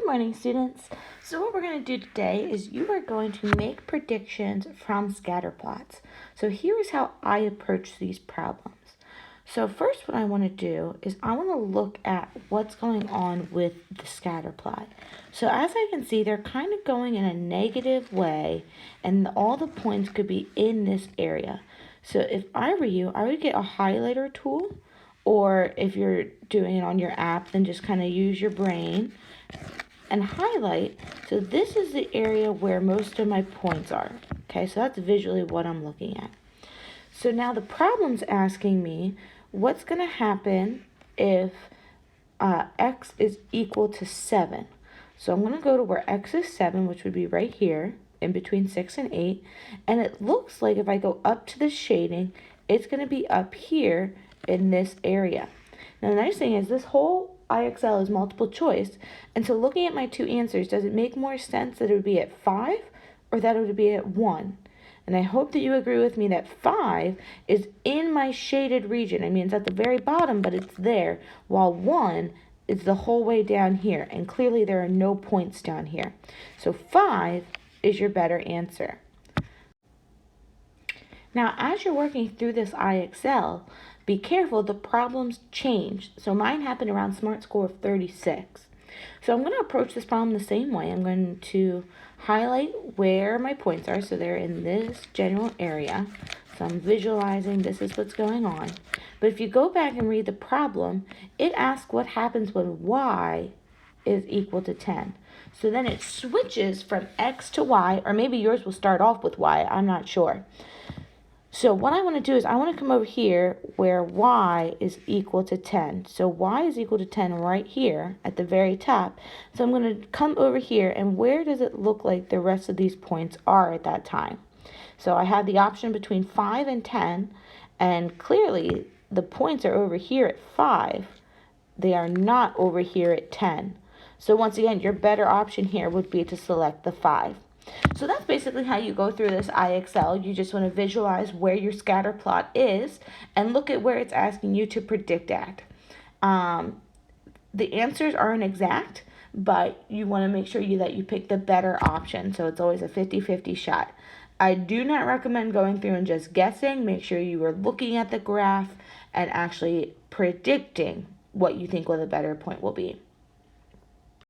morning, students. So what we're going to do today is you are going to make predictions from scatter plots. So here is how I approach these problems. So first what I want to do is I want to look at what's going on with the scatter plot. So as I can see, they're kind of going in a negative way, and all the points could be in this area. So if I were you, I would get a highlighter tool, or if you're doing it on your app, then just kind of use your brain and highlight. So this is the area where most of my points are. Okay, so that's visually what I'm looking at. So now the problem's asking me what's going to happen if x is equal to 7. So I'm going to go to where x is 7, which would be right here in between 6 and 8. And it looks like if I go up to the shading, it's going to be up here in this area. Now the nice thing is this whole IXL is multiple choice, and so looking at my two answers, does it make more sense that it would be at 5 or that it would be at 1? And I hope that you agree with me that 5 is in my shaded region. I mean, it's at the very bottom, but it's there, while 1 is the whole way down here, and clearly there are no points down here. So 5 is your better answer. Now, as you're working through this IXL, be careful, the problems change. So mine happened around SMART score of 36. So I'm going to approach this problem the same way. I'm going to highlight where my points are, so they're in this general area. So I'm visualizing this is what's going on. But if you go back and read the problem, it asks what happens when y is equal to 10. So then it switches from x to y, or maybe yours will start off with y, I'm not sure. So what I want to do is I want to come over here where y is equal to 10. So y is equal to 10 right here at the very top. So I'm going to come over here, and where does it look like the rest of these points are at that time? So I have the option between 5 and 10, and clearly the points are over here at 5. They are not over here at 10. So once again, your better option here would be to select the 5. So that's basically how you go through this IXL. You just want to visualize where your scatter plot is and look at where it's asking you to predict at. The answers aren't exact, but you want to make sure that you pick the better option. So it's always a 50-50 shot. I do not recommend going through and just guessing. Make sure you are looking at the graph and actually predicting what you think the better point will be.